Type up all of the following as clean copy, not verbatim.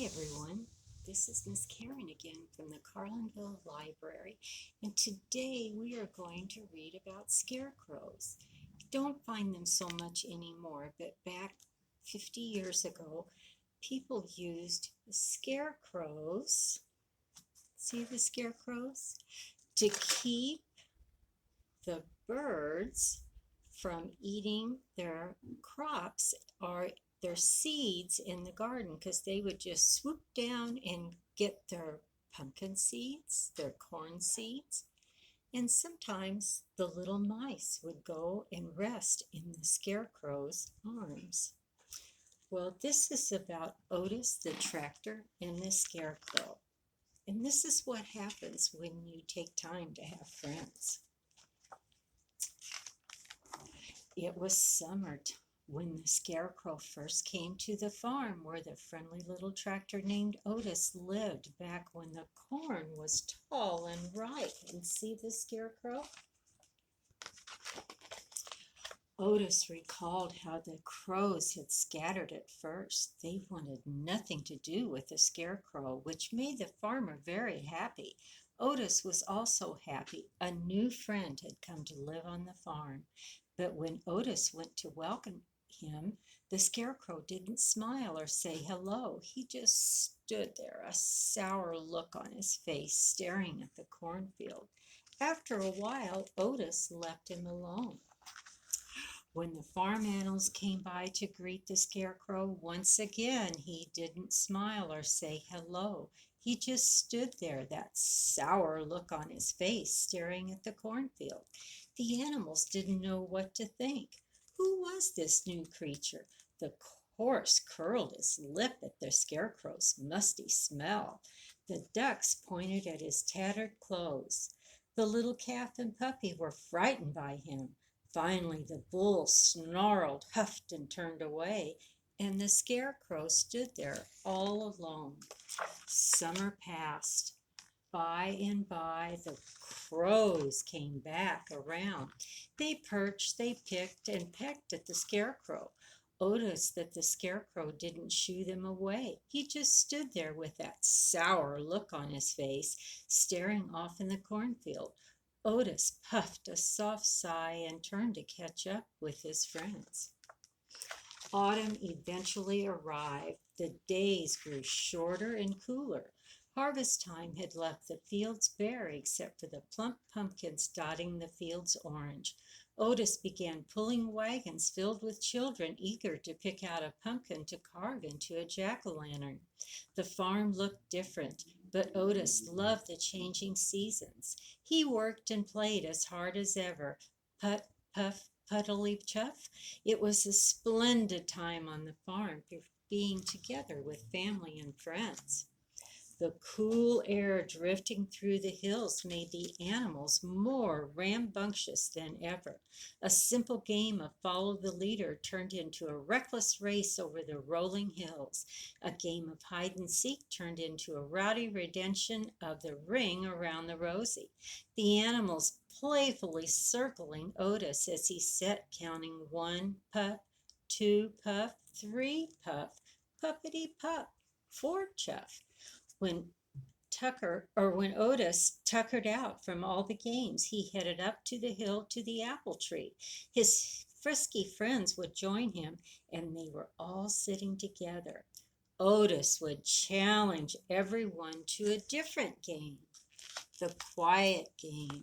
everyone. This is Miss Karen again from the Carlinville Library, and today we are going to read about scarecrows. Don't find them so much anymore, but back 50 years ago, people used scarecrows, see the scarecrows, to keep the birds from eating their crops or their seeds in the garden, because they would just swoop down and get their pumpkin seeds, their corn seeds, and sometimes the little mice would go and rest in the scarecrow's arms. Well, this is about Otis the tractor and the scarecrow. And this is what happens when you take time to have friends. It was summer when the Scarecrow first came to the farm where the friendly little tractor named Otis lived back when the corn was tall and ripe. And see the Scarecrow? Otis recalled how the crows had scattered at first. They wanted nothing to do with the Scarecrow, which made the farmer very happy. Otis was also happy. A new friend had come to live on the farm. But when Otis went to welcome him, the Scarecrow didn't smile or say hello. He just stood there, a sour look on his face, staring at the cornfield. After a while, Otis left him alone. When the farm animals came by to greet the Scarecrow, once again he didn't smile or say hello. He just stood there, that sour look on his face, staring at the cornfield. The animals didn't know what to think. Who was this new creature? The horse curled his lip at the Scarecrow's musty smell. The ducks pointed at his tattered clothes. The little calf and puppy were frightened by him. Finally, the bull snarled, huffed, and turned away, and the Scarecrow stood there all alone. Summer passed. By and by, the crows came back around. They perched, they picked, and pecked at the Scarecrow. Otis that the Scarecrow didn't shoo them away. He just stood there with that sour look on his face, staring off in the cornfield. Otis puffed a soft sigh and turned to catch up with his friends. Autumn eventually arrived. The days grew shorter and cooler. Harvest time had left the fields bare except for the plump pumpkins dotting the fields orange. Otis began pulling wagons filled with children eager to pick out a pumpkin to carve into a jack-o'-lantern. The farm looked different, but Otis loved the changing seasons. He worked and played as hard as ever. Put, puff, puddly chuff. It was a splendid time on the farm, being together with family and friends. The cool air drifting through the hills made the animals more rambunctious than ever. A simple game of follow the leader turned into a reckless race over the rolling hills. A game of hide and seek turned into a rowdy redemption of the ring around the rosy. The animals playfully circling Otis as he sat counting 1 puff, 2 puff, 3 puff, puffity puff, 4 chuff. When when Otis tuckered out from all the games, he headed up to the hill to the apple tree. His frisky friends would join him, and they were all sitting together. Otis would challenge everyone to a different game, the quiet game.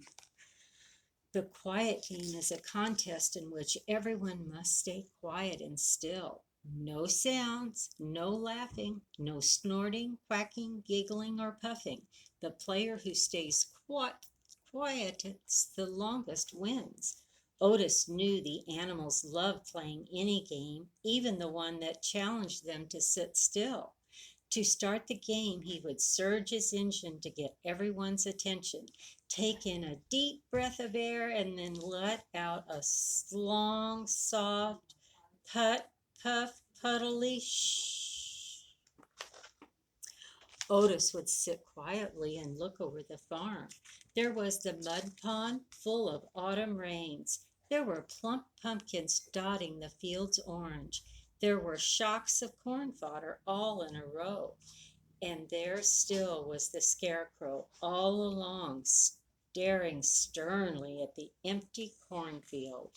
The quiet game is a contest in which everyone must stay quiet and still. No sounds, no laughing, no snorting, quacking, giggling, or puffing. The player who stays quietest the longest wins. Otis knew the animals loved playing any game, even the one that challenged them to sit still. To start the game, he would surge his engine to get everyone's attention, take in a deep breath of air, and then let out a long, soft put, puff, puddly shh. Otis would sit quietly and look over the farm. There was the mud pond full of autumn rains. There were plump pumpkins dotting the fields orange. There were shocks of corn fodder all in a row. And there still was the Scarecrow all along, staring sternly at the empty cornfield.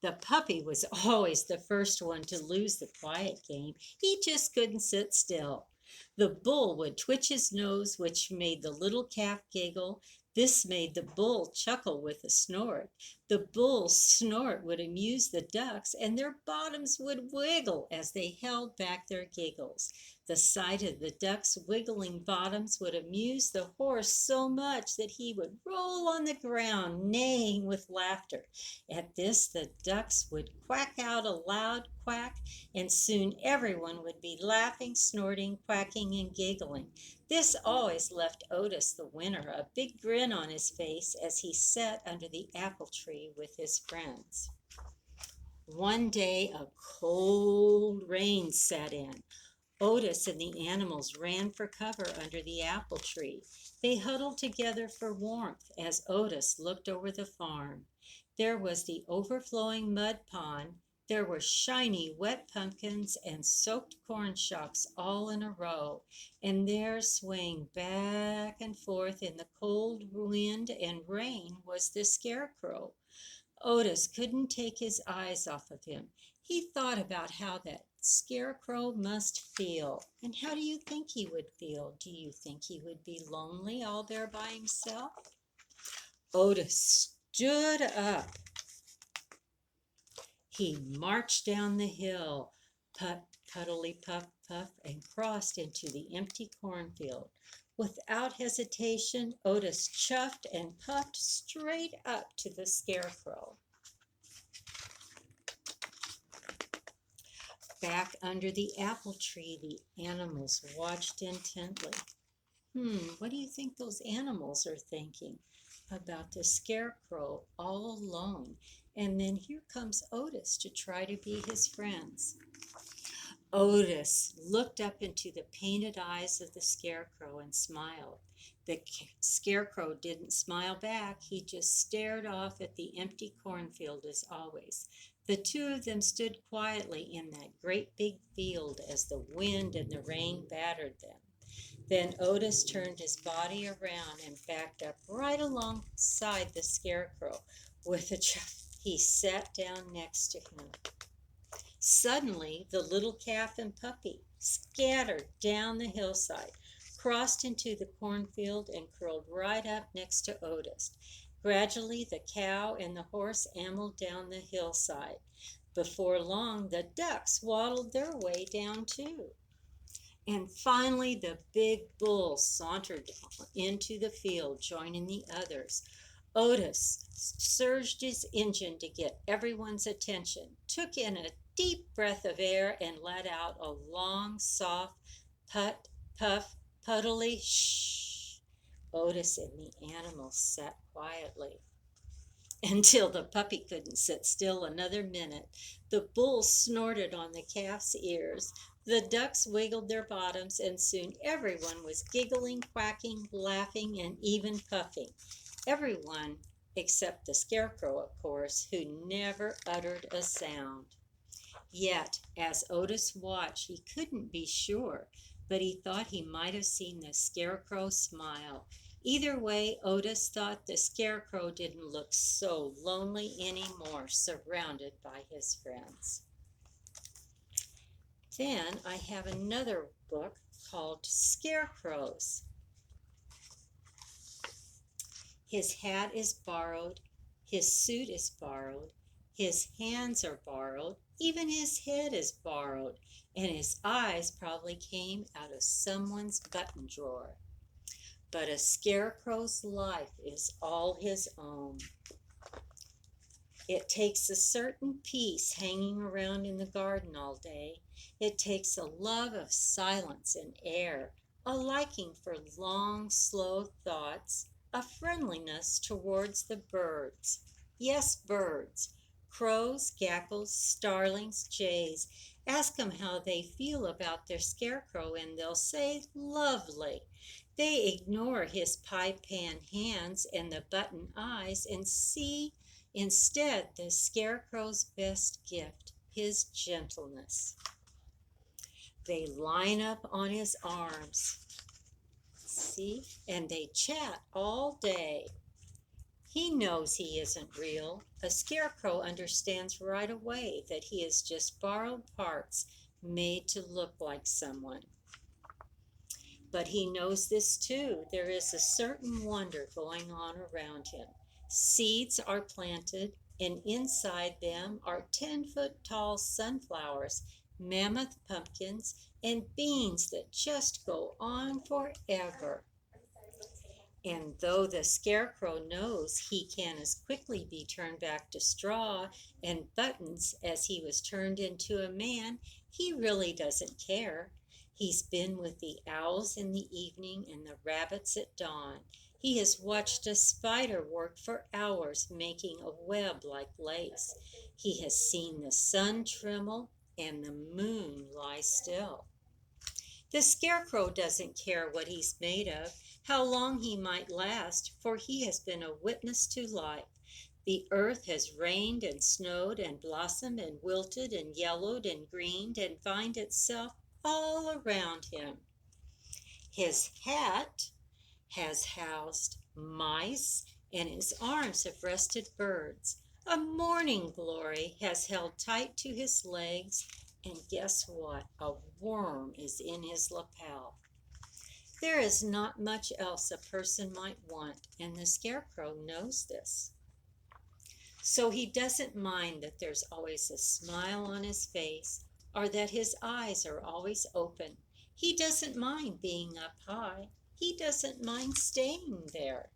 The puppy was always the first one to lose the quiet game. He just couldn't sit still. The bull would twitch his nose, which made the little calf giggle. This made the bull chuckle with a snort. The bull's snort would amuse the ducks, and their bottoms would wiggle as they held back their giggles. The sight of the ducks' wiggling bottoms would amuse the horse so much that he would roll on the ground, neighing with laughter. At this the ducks would quack out a loud quack, and soon everyone would be laughing, snorting, quacking, and giggling. This always left Otis the winner, a big grin on his face as he sat under the apple tree with his friends. One day a cold rain set in. Otis and the animals ran for cover under the apple tree. They huddled together for warmth as Otis looked over the farm. There was the overflowing mud pond. There were shiny, wet pumpkins and soaked corn shocks all in a row. And there, swaying back and forth in the cold wind and rain, was the Scarecrow. Otis couldn't take his eyes off of him. He thought about how that Scarecrow must feel. And how do you think he would feel? Do you think he would be lonely all there by himself? Otis stood up. He marched down the hill, put, puddly, puff, puff, and crossed into the empty cornfield. Without hesitation, Otis chuffed and puffed straight up to the Scarecrow. Back under the apple tree, the animals watched intently. What do you think those animals are thinking about the Scarecrow all alone? And then here comes Otis to try to be his friends. Otis looked up into the painted eyes of the Scarecrow and smiled. The Scarecrow didn't smile back. He just stared off at the empty cornfield as always. The two of them stood quietly in that great big field as the wind and the rain battered them. Then Otis turned his body around and backed up right alongside the Scarecrow. With a chuff, he sat down next to him. Suddenly, the little calf and puppy scattered down the hillside, crossed into the cornfield, and curled right up next to Otis. Gradually, the cow and the horse ambled down the hillside. Before long, the ducks waddled their way down too. And finally, the big bull sauntered into the field, joining the others. Otis surged his engine to get everyone's attention, took in a deep breath of air, and let out a long, soft put, puff, puddly shh. Otis and the animals sat quietly until the puppy couldn't sit still another minute. The bull snorted on the calf's ears. The ducks wiggled their bottoms, and soon everyone was giggling, quacking, laughing, and even puffing. Everyone except the Scarecrow, of course, who never uttered a sound. Yet, as Otis watched, he couldn't be sure, but he thought he might have seen the Scarecrow smile. Either way, Otis thought the Scarecrow didn't look so lonely anymore, surrounded by his friends. Then I have another book called Scarecrows. His hat is borrowed, his suit is borrowed, his hands are borrowed, even his head is borrowed, and his eyes probably came out of someone's button drawer. But a Scarecrow's life is all his own. It takes a certain peace hanging around in the garden all day. It takes a love of silence and air, a liking for long, slow thoughts, a friendliness towards the birds. Yes, birds. Crows, gackles, starlings, jays. Ask them how they feel about their Scarecrow, and they'll say, lovely. They ignore his pie-pan hands and the button eyes and see instead the Scarecrow's best gift, his gentleness. They line up on his arms. See? And they chat all day. He knows he isn't real. A scarecrow understands right away that he has just borrowed parts made to look like someone. But he knows this too. There is a certain wonder going on around him. Seeds are planted, and inside them are 10-foot tall sunflowers, mammoth pumpkins, and beans that just go on forever. And though the Scarecrow knows he can as quickly be turned back to straw and buttons as he was turned into a man, he really doesn't care. He's been with the owls in the evening and the rabbits at dawn. He has watched a spider work for hours making a web like lace. He has seen the sun tremble and the moon lie still. The Scarecrow doesn't care what he's made of, how long he might last, for he has been a witness to life. The earth has rained and snowed and blossomed and wilted and yellowed and greened and vined itself all around him. His hat has housed mice, and his arms have rested birds. A morning glory has held tight to his legs, and guess what? A worm is in his lapel. There is not much else a person might want, and the Scarecrow knows this. So he doesn't mind that there's always a smile on his face or that his eyes are always open. He doesn't mind being up high. He doesn't mind staying there.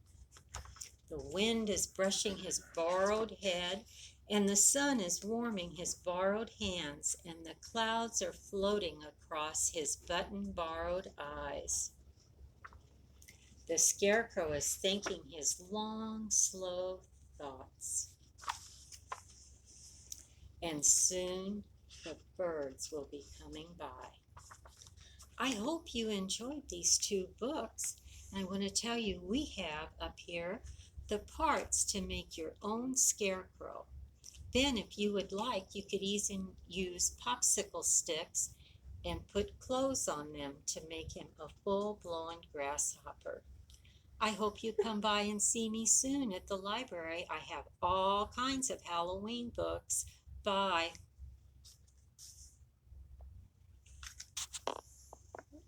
The wind is brushing his borrowed head, and the sun is warming his borrowed hands, and the clouds are floating across his button borrowed eyes. The Scarecrow is thinking his long, slow thoughts. And soon the birds will be coming by. I hope you enjoyed these two books. And I want to tell you, we have up here the parts to make your own scarecrow. Then, if you would like, you could even use popsicle sticks and put clothes on them to make him a full-blown grasshopper. I hope you come by and see me soon at the library. I have all kinds of Halloween books. Bye.